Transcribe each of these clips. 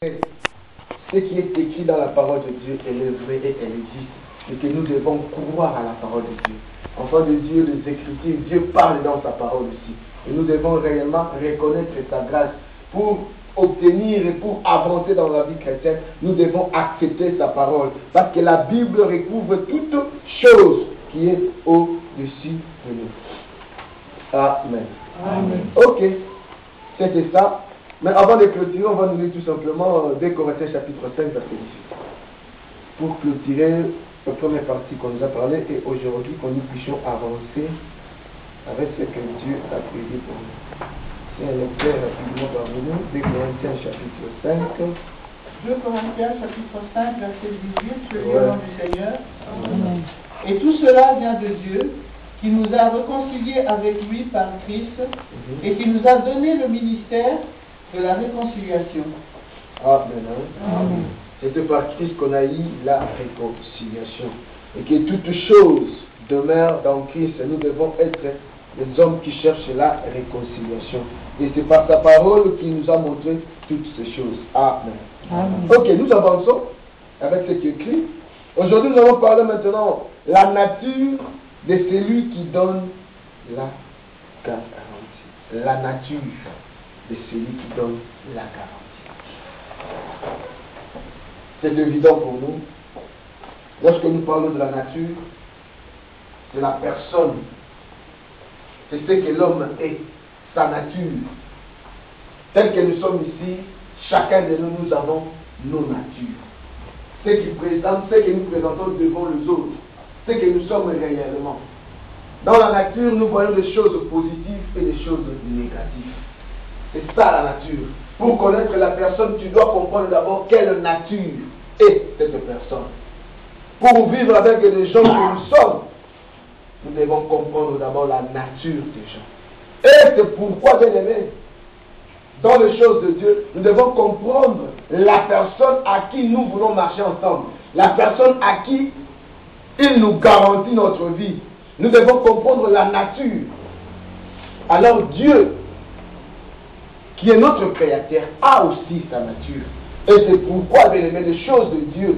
Ce qui est écrit dans la parole de Dieu, elle est vraie et elle existe. Et que nous devons croire à la parole de Dieu. Enfants de Dieu, les Écritures, Dieu parle dans sa parole aussi. Et nous devons réellement reconnaître sa grâce. Pour obtenir et pour avancer dans la vie chrétienne, nous devons accepter sa parole. Parce que la Bible recouvre toute chose qui est au-dessus de nous. Amen. Amen. Ok, c'était ça. Mais avant de clôturer, on va nous lire tout simplement 2 Corinthiens chapitre 5, verset 18. Pour clôturer la première partie qu'on nous a parlé et aujourd'hui qu'on nous puissions avancer avec ce que Dieu a prévu pour nous. Si un lecteur rapidement parmi nous, 2 Corinthiens chapitre 5. 2 Corinthiens chapitre 5, verset 18, je lis au nom du Seigneur. Amen. Et tout cela vient de Dieu, qui nous a réconciliés avec lui par Christ et qui nous a donné le ministère de la réconciliation. Amen. Amen. C'est par Christ qu'on a eu la réconciliation. Et que toute chose demeure dans Christ. Nous devons être les hommes qui cherchent la réconciliation. Et c'est par sa parole qu'il nous a montré toutes ces choses. Amen. Amen. Ok, nous avançons avec ce qui est écrit. Aujourd'hui, nous allons parler maintenant de la nature de celui qui donne la garantie. La nature de celui qui donne la garantie. C'est évident pour nous. Lorsque nous parlons de la nature, c'est la personne. C'est ce que l'homme est, sa nature. Tel que nous sommes ici, chacun de nous, nous avons nos natures. Ce que nous présentons devant les autres, ce que nous sommes réellement. Dans la nature, nous voyons des choses positives et des choses négatives. C'est ça la nature. Pour connaître la personne, tu dois comprendre d'abord quelle nature est cette personne. Pour vivre avec les gens que nous sommes, nous devons comprendre d'abord la nature des gens. Et c'est pourquoi, bien aimé, dans les choses de Dieu, nous devons comprendre la personne à qui nous voulons marcher ensemble. La personne à qui il nous garantit notre vie. Nous devons comprendre la nature. Alors Dieu, qui est notre créateur, a aussi sa nature. Et c'est pourquoi, bien aimé, les choses de Dieu,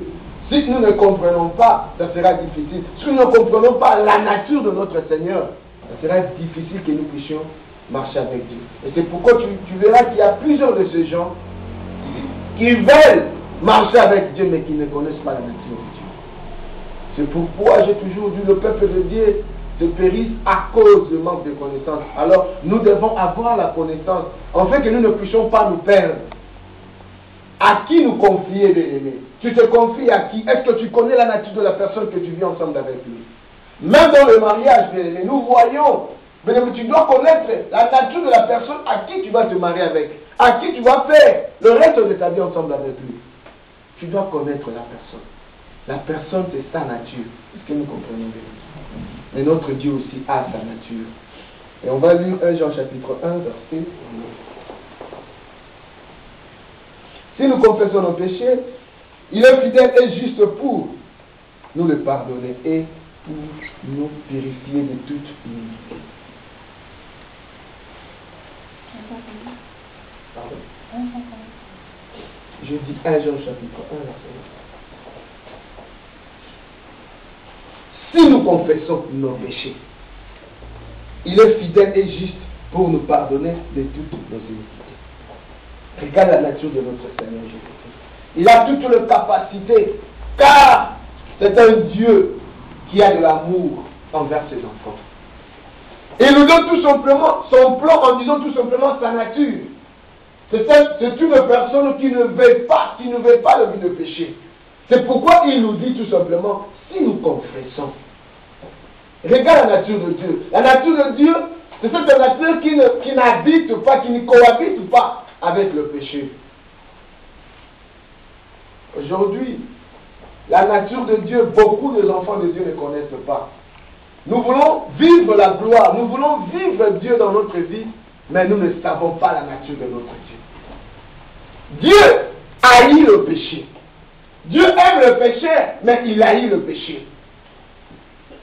si nous ne comprenons pas, ça sera difficile. Si nous ne comprenons pas la nature de notre Seigneur, ça sera difficile que nous puissions marcher avec Dieu. Et c'est pourquoi tu verras qu'il y a plusieurs de ces gens qui veulent marcher avec Dieu, mais qui ne connaissent pas la nature de Dieu. C'est pourquoi j'ai toujours dit, le peuple de Dieu se périsse à cause du manque de connaissance. Alors, nous devons avoir la connaissance, afin que nous ne puissions pas nous perdre. À qui nous confier, bien-aimé? Tu te confies à qui? Est-ce que tu connais la nature de la personne que tu vis ensemble avec lui? Même dans le mariage, bien-aimé, nous voyons, bien-aimé, tu dois connaître la nature de la personne à qui tu vas te marier avec, à qui tu vas faire le reste de ta vie ensemble avec lui. Tu dois connaître la personne. La personne, c'est sa nature. Est-ce que nous comprenons bien? Et notre Dieu aussi a sa nature. Et on va lire 1 Jean chapitre 1, verset 9. Si nous confessons nos péchés, il est fidèle et juste pour nous le pardonner et pour nous purifier de toute iniquité. Pardon? Je dis 1 Jean chapitre 1, verset 9. Si nous confessons nos péchés, il est fidèle et juste pour nous pardonner de toutes nos iniquités. Regarde la nature de notre Seigneur Jésus-Christ. Il a toutes les capacités, car c'est un Dieu qui a de l'amour envers ses enfants. Il nous donne tout simplement son plan en disant tout simplement sa nature. C'est une personne qui ne veut pas la vie de péché. C'est pourquoi il nous dit tout simplement, si nous confessons. Regarde la nature de Dieu. La nature de Dieu, c'est cette nature qui n'habite pas, qui ne cohabite pas avec le péché. Aujourd'hui, la nature de Dieu, beaucoup des enfants de Dieu ne connaissent pas. Nous voulons vivre la gloire, nous voulons vivre Dieu dans notre vie, mais nous ne savons pas la nature de notre Dieu. Dieu haït le péché. Dieu aime le péché, mais il haït le péché.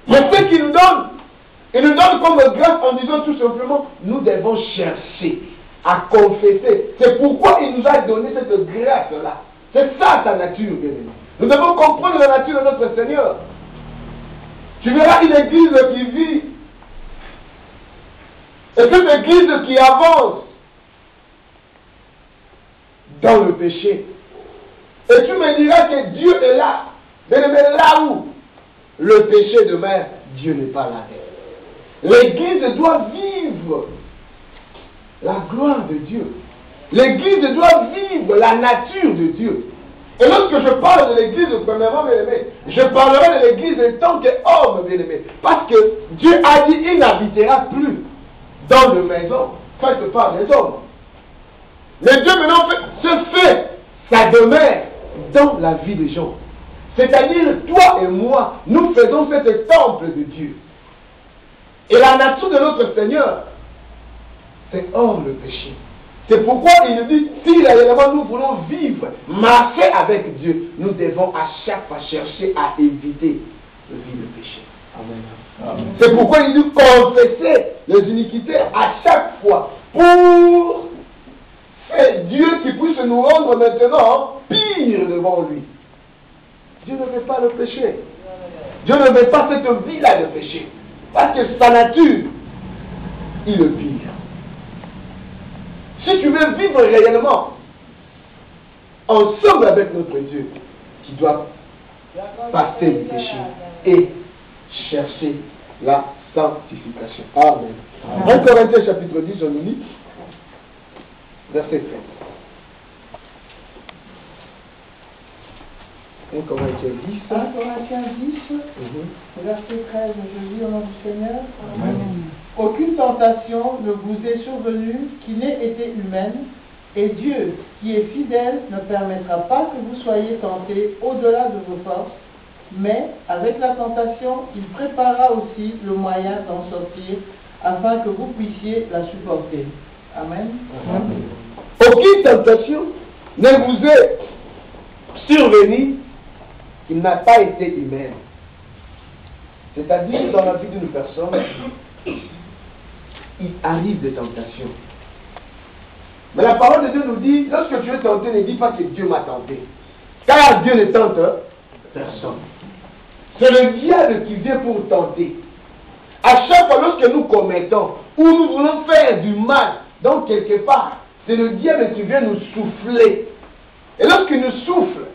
Mais ce qu'il nous donne, il nous donne comme grâce en disant tout simplement, nous devons chercher à confesser. C'est pourquoi il nous a donné cette grâce-là. C'est ça sa nature, bien-aimé. Nous devons comprendre la nature de notre Seigneur. Tu verras une église qui vit. Et cette église qui avance dans le péché. Et tu me diras que Dieu est là. Bien-aimé, là où le péché demeure, Dieu n'est pas là. L'église doit vivre la gloire de Dieu. L'église doit vivre la nature de Dieu. Et lorsque je parle de l'église, premièrement, bien-aimé, je parlerai de l'église en tant qu'homme, bien-aimé. Parce que Dieu a dit, il n'habitera plus dans de maisons faites par les hommes. Mais Dieu maintenant se fait sa demeure dans la vie des gens. C'est-à-dire, toi et moi, nous faisons cet temple de Dieu. Et la nature de notre Seigneur, c'est hors le péché. C'est pourquoi il nous dit, si réellement nous voulons vivre, marcher avec Dieu, nous devons à chaque fois chercher à éviter de vivre le péché. Amen. C'est pourquoi il nous confesser les iniquités à chaque fois pour faire Dieu qui puisse nous rendre maintenant pire devant lui. Dieu ne veut pas le péché. Dieu ne veut pas cette vie-là de péché. Parce que sa nature, il le pire. Si tu veux vivre réellement ensemble avec notre Dieu, tu dois passer le péché et chercher la sanctification. Amen. 1 Corinthiens chapitre 10, on nous lit, verset 13. 1 Corinthiens 10. 1 Corinthiens 10, verset 13, je lis au nom du Seigneur. Amen. Aucune tentation ne vous est survenue qui n'ait été humaine, et Dieu, qui est fidèle, ne permettra pas que vous soyez tentés au-delà de vos forces, mais avec la tentation, il préparera aussi le moyen d'en sortir, afin que vous puissiez la supporter. Amen. Amen. Aucune tentation ne vous est survenue qui n'a pas été humaine. C'est-à-dire, dans la vie d'une personne, il arrive des tentations. Mais la parole de Dieu nous dit, lorsque tu es tenté, ne dis pas que Dieu m'a tenté. Car Dieu ne tente personne. C'est le diable qui vient pour tenter. À chaque fois, lorsque nous commettons, ou nous voulons faire du mal, donc quelque part, c'est le diable qui vient nous souffler. Et lorsqu'il nous souffle,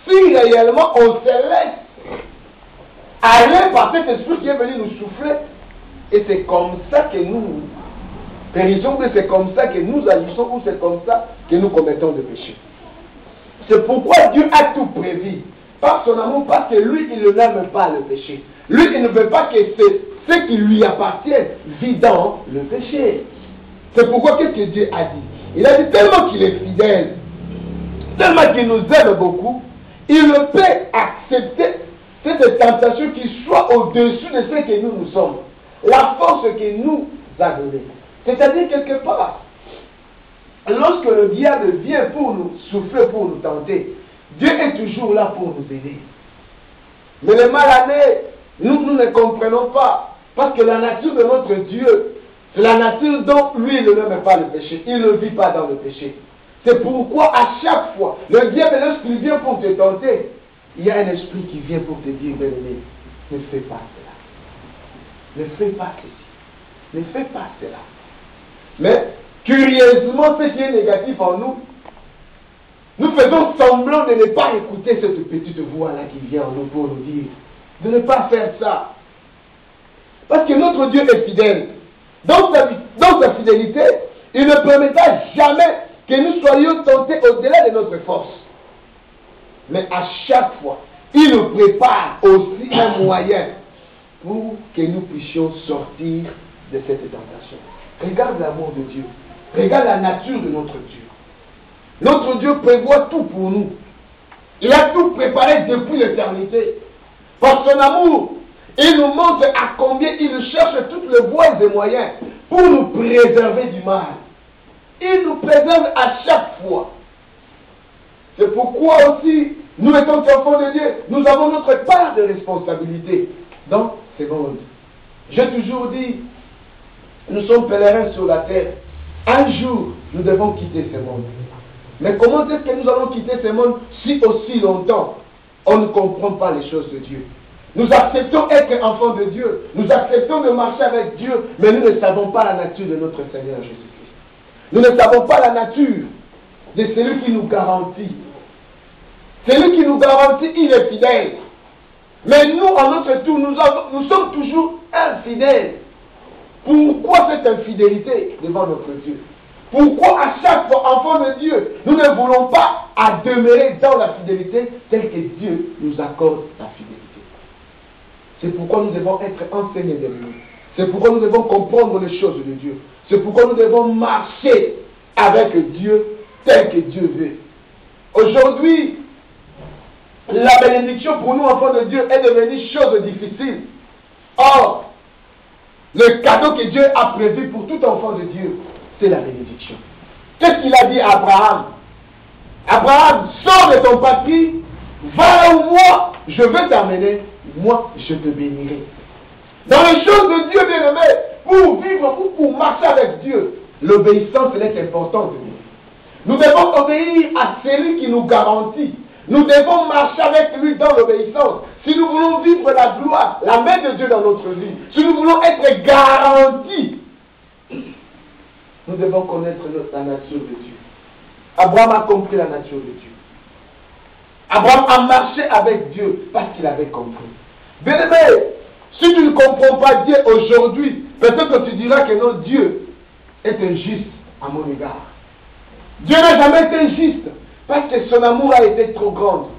si réellement on se laisse aller par cet esprit qui est venu nous souffler, et c'est comme ça que nous périssons, ou c'est comme ça que nous agissons, ou c'est comme ça que nous commettons des péchés. C'est pourquoi Dieu a tout prévu, par son amour, parce que lui, il ne n'aime pas le péché. Lui, il ne veut pas que ce qui lui appartient vit dans le péché. C'est pourquoi qu'est-ce que Dieu a dit? Il a dit tellement qu'il est fidèle, tellement qu'il nous aime beaucoup, il ne peut accepter cette tentation qui soit au-dessus de ce que nous sommes. La force que nous a donnée. C'est-à-dire quelque part, lorsque le diable vient pour nous souffler, pour nous tenter, Dieu est toujours là pour nous aider. Mais les mal-aimés, nous ne comprenons pas. Parce que la nature de notre Dieu, c'est la nature dont lui, il n'aime pas le péché. Il ne vit pas dans le péché. C'est pourquoi à chaque fois, le diable, lorsqu'il vient pour te tenter, il y a un esprit qui vient pour te dire, bien-aimé, ne fais pas cela. Ne fais pas ceci. Ne fais pas cela. Mais, curieusement, ce qui est négatif en nous, nous faisons semblant de ne pas écouter cette petite voix-là qui vient en nous pour nous dire de ne pas faire ça. Parce que notre Dieu est fidèle. Dans sa fidélité, il ne permettra jamais que nous soyons tentés au-delà de notre force. Mais à chaque fois, il nous prépare aussi un moyen pour que nous puissions sortir de cette tentation. Regarde l'amour de Dieu. Regarde la nature de notre Dieu. Notre Dieu prévoit tout pour nous. Il a tout préparé depuis l'éternité. Par son amour, il nous montre à combien il cherche toutes les voies et moyens pour nous préserver du mal. Il nous préserve à chaque fois. C'est pourquoi aussi, nous étant enfants de Dieu, nous avons notre part de responsabilité dans ce monde. J'ai toujours dit, nous sommes pèlerins sur la terre. Un jour, nous devons quitter ce monde. Mais comment est-ce que nous allons quitter ce monde si aussi longtemps on ne comprend pas les choses de Dieu? Nous acceptons être enfants de Dieu, nous acceptons de marcher avec Dieu, mais nous ne savons pas la nature de notre Seigneur Jésus-Christ. Nous ne savons pas la nature de celui qui nous garantit. Celui qui nous garantit, il est fidèle. Mais nous, en notre tour, nous sommes toujours infidèles. Pourquoi cette infidélité devant notre Dieu? Pourquoi à chaque fois, enfant de Dieu, nous ne voulons pas demeurer dans la fidélité telle que Dieu nous accorde la fidélité? C'est pourquoi nous devons être enseignés de lui. C'est pourquoi nous devons comprendre les choses de Dieu. C'est pourquoi nous devons marcher avec Dieu tel que Dieu veut. Aujourd'hui, la bénédiction pour nous, enfants de Dieu, est devenue chose difficile. Or, le cadeau que Dieu a prévu pour tout enfant de Dieu, c'est la bénédiction. Qu'est-ce qu'il a dit à Abraham? Abraham, sors de ton patrie, va là où moi, je vais t'amener, moi, je te bénirai. Dans les choses de Dieu, bien-aimé, pour vivre ou pour marcher avec Dieu, l'obéissance, elle est importante. Nous devons obéir à celui qui nous garantit. Nous devons marcher avec lui dans l'obéissance. Si nous voulons vivre la gloire, la main de Dieu dans notre vie, si nous voulons être garantis, nous devons connaître la nature de Dieu. Abraham a compris la nature de Dieu. Abraham a marché avec Dieu parce qu'il avait compris. Bien-aimé, si tu ne comprends pas Dieu aujourd'hui, peut-être que tu diras que non, Dieu est injuste à mon égard. Dieu n'a jamais été injuste parce que son amour a été trop grand.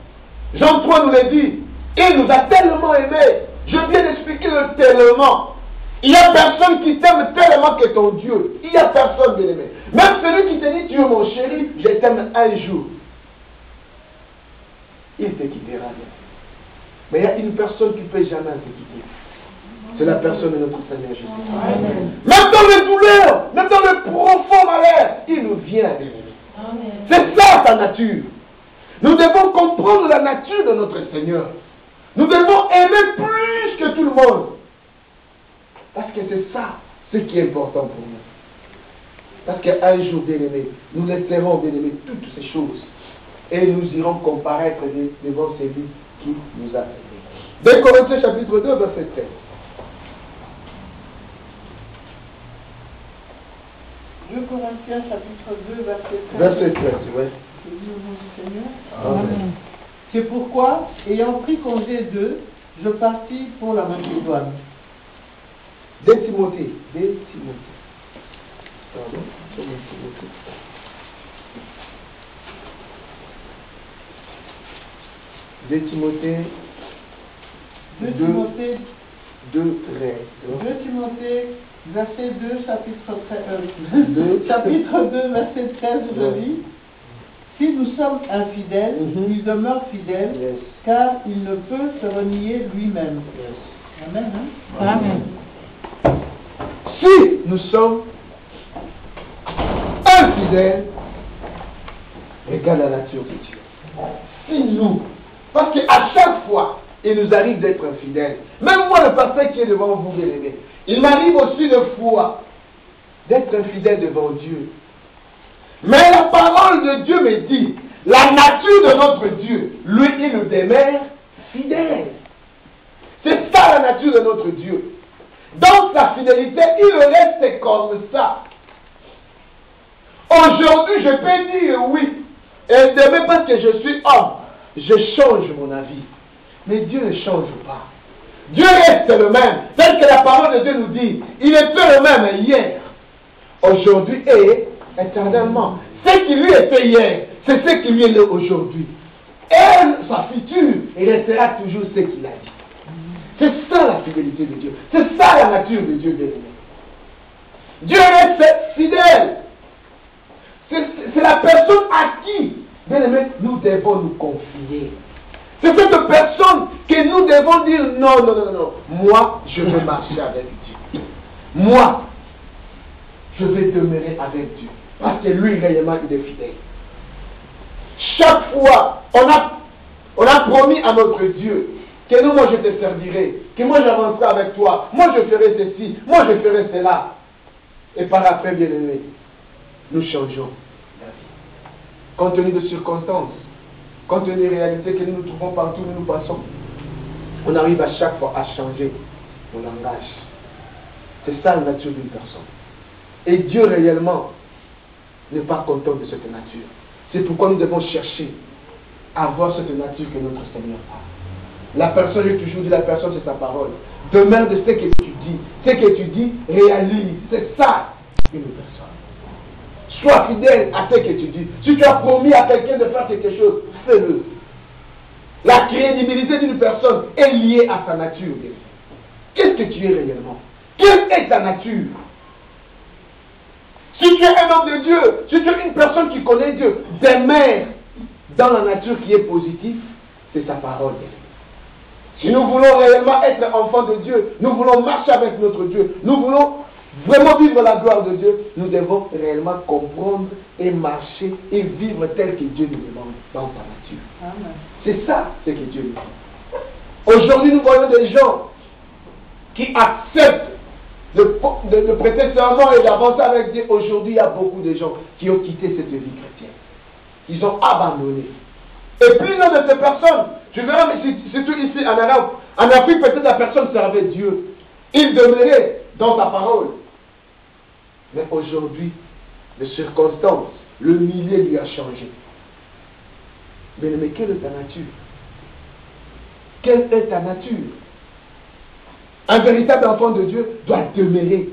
Jean 3 nous l'a dit. Il nous a tellement aimés. Je viens d'expliquer le tellement. Il n'y a personne qui t'aime tellement que ton Dieu. Il n'y a personne, bien-aimé. Même celui qui te dit, tu es mon chéri, je t'aime un jour. Il te quittera. Mais il y a une personne qui ne peut jamais te quitter. C'est la personne de notre Seigneur Jésus. Même dans les douleurs, même dans le profond malheur, il nous vient, bien-aimé. C'est ça sa nature. Nous devons comprendre la nature de notre Seigneur. Nous devons aimer plus que tout le monde. Parce que c'est ça ce qui est important pour nous. Parce qu'un jour, bien-aimé, nous laisserons, bien-aimé, toutes ces choses. Et nous irons comparaître devant celui qui nous a aimés. 2 Corinthiens chapitre 2, verset 13. 2 Corinthiens chapitre 2, verset 13. Verset 13, oui. Je dis au nom du Seigneur. Amen. C'est pourquoi, ayant pris congé d'eux, je partis pour la Macédoine. 2 Timothée. 2 Timothée. Pardon, c'est Timothée. 2 Timothée. 2 Timothée. 2, 13. 2 Timothée, verset 2, chapitre 13. Chapitre 2, verset 13, je lis. Si nous sommes infidèles, il demeure fidèle, car il ne peut se renier lui-même. Amen. Hein? Amen. Si nous sommes infidèles, regarde la nature de Dieu. Si nous, parce qu'à chaque fois, il nous arrive d'être infidèles. Même moi, le pasteur qui est devant vous, bien-aimés, il m'arrive aussi de fois d'être infidèle devant Dieu. Mais la parole de Dieu me dit, la nature de notre Dieu, lui, il nous demeure fidèle. C'est ça la nature de notre Dieu. Dans sa fidélité, il reste comme ça. Aujourd'hui, je peux dire oui. Et demain, parce que je suis homme, je change mon avis. Mais Dieu ne change pas. Dieu reste le même. Tel que la parole de Dieu nous dit, il était le même hier, aujourd'hui et éternellement. Ce qui lui était hier, c'est ce qui lui est aujourd'hui. Et sa future, il restera toujours ce qu'il a dit. C'est ça la fidélité de Dieu. C'est ça la nature de Dieu, bien-aimé. Dieu reste fidèle. C'est la personne à qui, bien-aimé, nous devons nous confier. C'est cette personne que nous devons dire non, non, non, non. Moi, je vais marcher avec Dieu. Moi, je vais demeurer avec Dieu. Parce que lui, réellement, il est fidèle. Chaque fois, on a promis à notre Dieu que non, moi je te servirai, que moi j'avancerai avec toi, moi je ferai ceci, moi je ferai cela. Et par après, bien aimé, nous changeons la vie. Compte tenu de circonstances, compte tenu des réalités que nous nous trouvons partout où nous passons, on arrive à chaque fois à changer nos langages. C'est ça la nature d'une personne. Et Dieu réellement n'est pas content de cette nature. C'est pourquoi nous devons chercher à avoir cette nature que notre Seigneur a. La personne, j'ai toujours dit, la personne c'est sa parole. Demeure de ce que tu dis. Ce que tu dis, réalise. C'est ça une personne. Sois fidèle à ce que tu dis. Si tu as promis à quelqu'un de faire quelque chose, fais-le. La crédibilité d'une personne est liée à sa nature. Qu'est-ce que tu es réellement? Quelle est ta nature? Si tu es un homme de Dieu, si tu es une personne qui connaît Dieu, demeure dans la nature qui est positive, c'est sa parole. Si nous voulons réellement être enfants de Dieu, nous voulons marcher avec notre Dieu, nous voulons vraiment vivre la gloire de Dieu, nous devons réellement comprendre et marcher et vivre tel que Dieu nous demande dans sa nature. Amen. C'est ça ce que Dieu nous dit. Aujourd'hui, nous voyons des gens qui acceptent de prêter serment et d'avancer avec Dieu. Aujourd'hui, il y a beaucoup de gens qui ont quitté cette vie chrétienne. Ils ont abandonné. Et plusieurs de ces personnes, tu verras, mais surtout ici en Arabe, en Afrique, peut-être la personne servait Dieu. Il demeurait dans sa parole. Mais aujourd'hui, les circonstances, le milieu lui a changé. Mais quelle est ta nature? Quelle est ta nature? Un véritable enfant de Dieu doit demeurer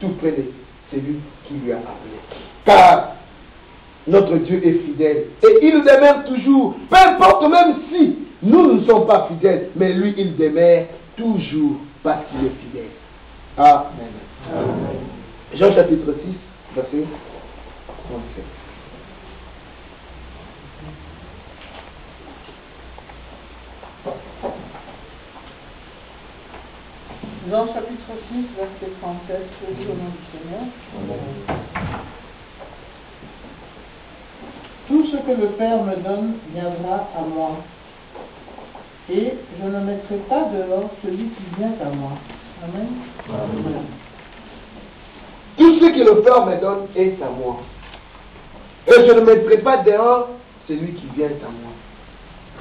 tout près de celui qui lui a appelé. Car notre Dieu est fidèle. Et il demeure toujours. Peu importe, même si nous ne sommes pas fidèles, mais lui, il demeure toujours parce qu'il est fidèle. Amen. Amen. Jean chapitre 6, verset 37. Jean chapitre 6, verset 37, je dis au nom du Seigneur. Amen. Tout ce que le Père me donne viendra à moi, et je ne mettrai pas dehors celui qui vient à moi. Amen. Amen. Tout ce que le Père me donne est à moi, et je ne mettrai pas dehors celui qui vient à moi.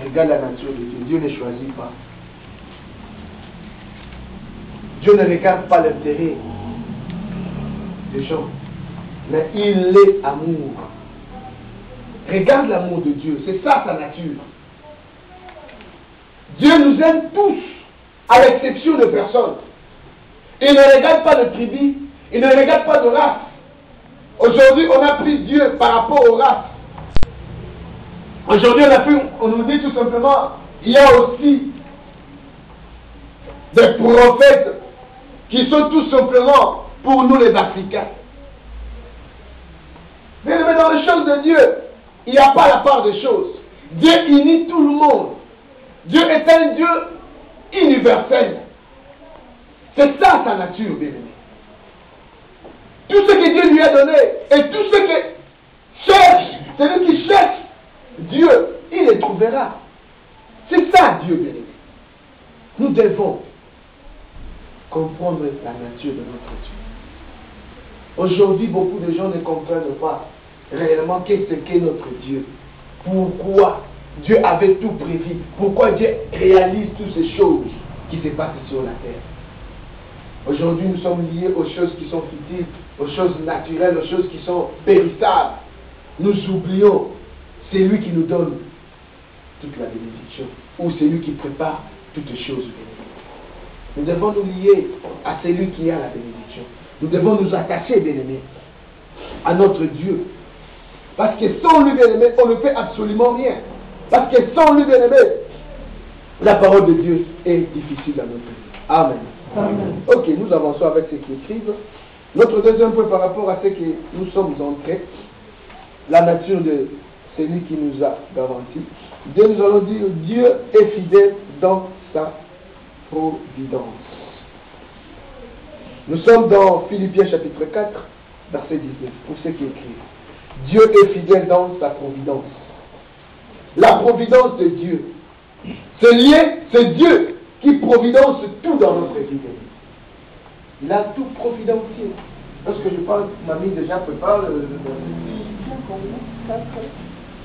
Regarde la nature de Dieu. Dieu ne choisit pas. Dieu ne regarde pas l'intérêt des gens, mais il est amour. Regarde l'amour de Dieu, c'est ça sa nature. Dieu nous aime tous, à l'exception de personne. Il ne regarde pas de tribu, il ne regarde pas de race. Aujourd'hui, on a pris Dieu par rapport aux races. Aujourd'hui, on nous dit tout simplement, il y a aussi des prophètes qui sont tout simplement pour nous les Africains. Mais dans les choses de Dieu, il n'y a pas la part des choses. Dieu unit tout le monde. Dieu est un Dieu universel. C'est ça sa nature, bien aimé. Tout ce que Dieu lui a donné et tout ce que cherche, celui qui cherche Dieu, il les trouvera. C'est ça Dieu, bien aimé. Nous devons comprendre la nature de notre Dieu. Aujourd'hui, beaucoup de gens ne comprennent pas réellement qu'est-ce qu'est notre Dieu. Pourquoi Dieu avait tout prévu. Pourquoi Dieu réalise toutes ces choses qui se passent sur la terre. Aujourd'hui, nous sommes liés aux choses qui sont futiles, aux choses naturelles, aux choses qui sont périssables. Nous oublions celui qui nous donne toute la bénédiction, ou celui qui prépare toutes choses bénéfiques. Nous devons nous lier à celui qui a la bénédiction. Nous devons nous attacher, bien-aimés, à notre Dieu. Parce que sans lui, bien-aimé, on ne fait absolument rien. Parce que sans lui, bien-aimé, la parole de Dieu est difficile à notre vie. Amen. Amen. Ok, nous avançons avec ce qui écrivent. Notre deuxième point par rapport à ce que nous sommes entrés, la nature de celui qui nous a garanti. Nous allons dire, Dieu est fidèle dans sa providence. Nous sommes dans Philippiens chapitre 4, verset 19, pour ce qui est écrit. Dieu est fidèle dans sa providence. La providence de Dieu. C'est lié, c'est Dieu qui providence tout dans notre vie. Il a tout providencié. Lorsque je parle, mamie déjà prépare le...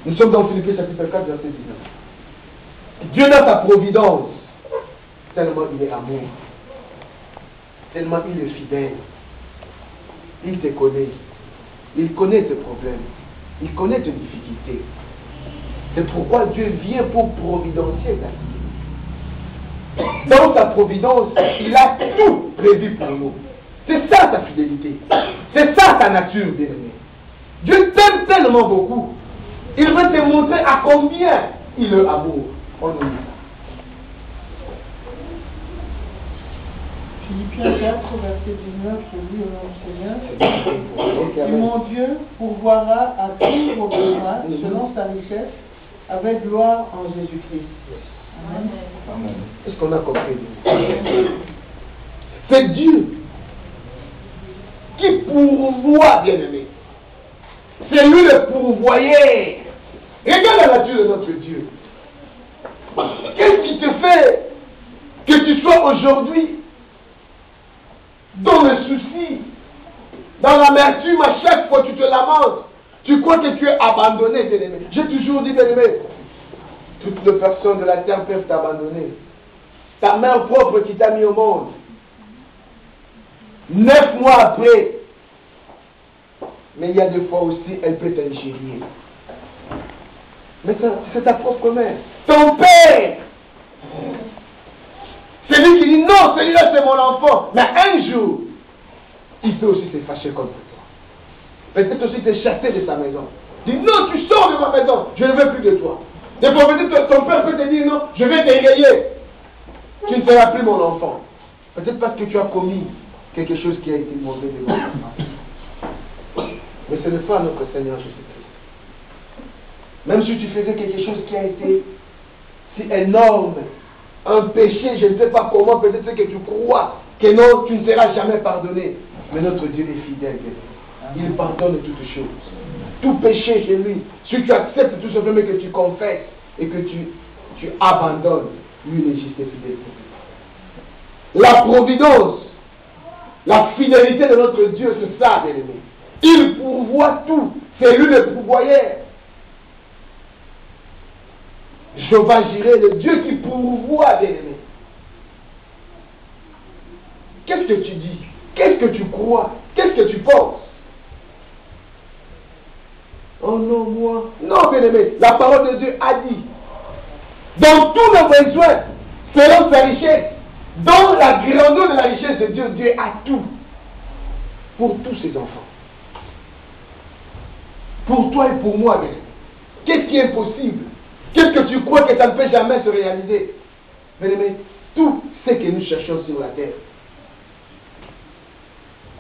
Nous sommes dans Philippiens chapitre 4, verset 19. Dieu dans sa providence, tellement il est amour, tellement il est fidèle, il te connaît, il connaît tes problèmes, il connaît tes difficultés. C'est pourquoi Dieu vient pour providencier ta vie. Dans sa providence, il a tout prévu pour nous. C'est ça ta fidélité. C'est ça ta nature, bien-aimé. Dieu t'aime tellement beaucoup. Il veut te montrer à combien il est amour. On nous dit ça. Philippiens 4, verset 19, je lis au nom du Seigneur. Et mon Dieu pourvoira à tous vos besoins selon sa richesse, avec gloire en Jésus-Christ. Amen. Amen. Est-ce qu'on a compris? C'est Dieu qui pourvoit, bien-aimé. C'est lui le pourvoyeur. Regarde la nature de notre Dieu. Qu'est-ce qui te fait que tu sois aujourd'hui dans le souci, dans l'amertume, à chaque fois que tu te lamentes, tu crois que tu es abandonné, bien-aimé. J'ai toujours dit, bien-aimé, toutes les personnes de la terre peuvent t'abandonner. Ta mère propre qui t'a mis au monde, 9 mois après, mais il y a des fois aussi, elle peut t'ingérer. Mais c'est ta propre mère. Ton père, c'est lui qui dit non, celui-là c'est mon enfant. Mais un jour, il peut aussi se fâcher contre toi. Peut-être aussi te chasser de sa maison. Il dit non, tu sors de ma maison, je ne veux plus de toi. Des fois, peut-être ton père peut te dire non, je vais t'égayer. Tu ne seras plus mon enfant. Peut-être parce que tu as commis quelque chose qui a été mauvais devant toi. Mais ce n'est pas notre Seigneur Jésus-Christ. Même si tu faisais quelque chose qui a été si énorme, un péché, je ne sais pas comment, peut-être que tu crois que non, tu ne seras jamais pardonné. Mais notre Dieu est fidèle. Il pardonne toutes choses. Tout péché chez lui, si tu acceptes tout simplement que tu confesses et que tu abandonnes, lui il est juste fidèle. La providence, la fidélité de notre Dieu, c'est ça, bien-aimé. Il pourvoit tout. C'est lui le pourvoyeur. Jéhovah Jireh, le Dieu qui pourvoit, bien-aimé. Qu'est-ce que tu dis? Qu'est-ce que tu crois? Qu'est-ce que tu penses? Oh non, moi. Non, bien-aimé. La parole de Dieu a dit, dans tous nos besoins, selon sa richesse, dans la grandeur de la richesse de Dieu, Dieu a tout. Pour tous ses enfants. Pour toi et pour moi, bien-aimé. Qu'est-ce qui est possible? Qu'est-ce que tu crois que ça ne peut jamais se réaliser? Bien-aimé, tout ce que nous cherchons sur la terre,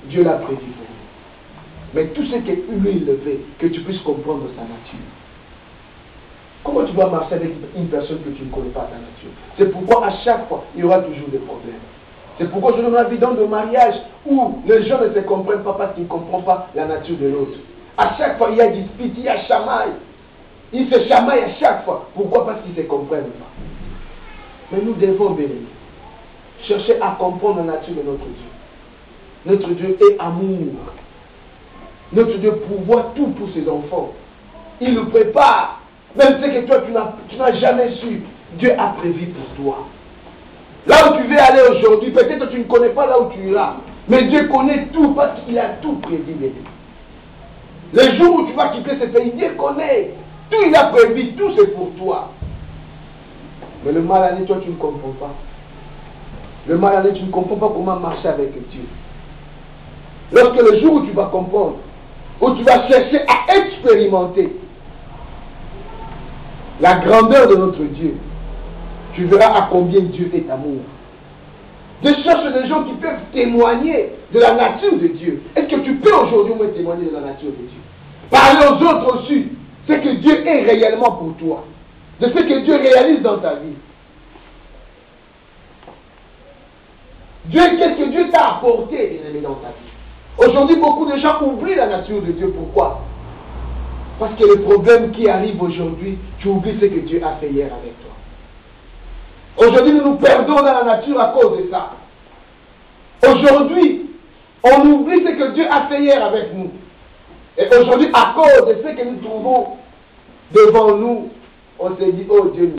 Dieu l'a prévu pour nous. Mais tout ce que lui il le veut, que tu puisses comprendre sa nature. Comment tu vas marcher avec une personne que tu ne connais pas ta nature? C'est pourquoi à chaque fois, il y aura toujours des problèmes. C'est pourquoi je donne la vie dans le mariage où les gens ne se comprennent pas parce qu'ils ne comprennent pas la nature de l'autre. À chaque fois, il y a dispute, il y a chamaille. Ils se chamaillent à chaque fois. Pourquoi? Parce qu'ils ne se comprennent pas. Mais nous devons, bien-aimés, chercher à comprendre la nature de notre Dieu. Notre Dieu est amour. Notre Dieu pourvoit tout pour ses enfants. Il nous prépare. Même ce que toi, tu n'as jamais su. Dieu a prévu pour toi. Là où tu veux aller aujourd'hui, peut-être que tu ne connais pas là où tu iras. Mais Dieu connaît tout parce qu'il a tout prévu. Les jours où tu vas quitter ce pays, Dieu connaît. Tout il a prévu, tout c'est pour toi. Mais le mal année, toi tu ne comprends pas. Le mal année, tu ne comprends pas comment marcher avec Dieu. Lorsque le jour où tu vas comprendre, où tu vas chercher à expérimenter la grandeur de notre Dieu, tu verras à combien Dieu est amour. Je cherche des gens qui peuvent témoigner de la nature de Dieu. Est-ce que tu peux aujourd'hui me témoigner de la nature de Dieu? Parler aux autres aussi, ce que Dieu est réellement pour toi, de ce que Dieu réalise dans ta vie. Dieu, qu'est-ce que Dieu t'a apporté, bien-aimé, dans ta vie? Aujourd'hui, beaucoup de gens oublient la nature de Dieu. Pourquoi? Parce que le problème qui arrive aujourd'hui, tu oublies ce que Dieu a fait hier avec toi. Aujourd'hui, nous nous perdons dans la nature à cause de ça. Aujourd'hui, On oublie ce que Dieu a fait hier avec nous. Et aujourd'hui, à cause de ce que nous trouvons devant nous, on se dit, oh Dieu,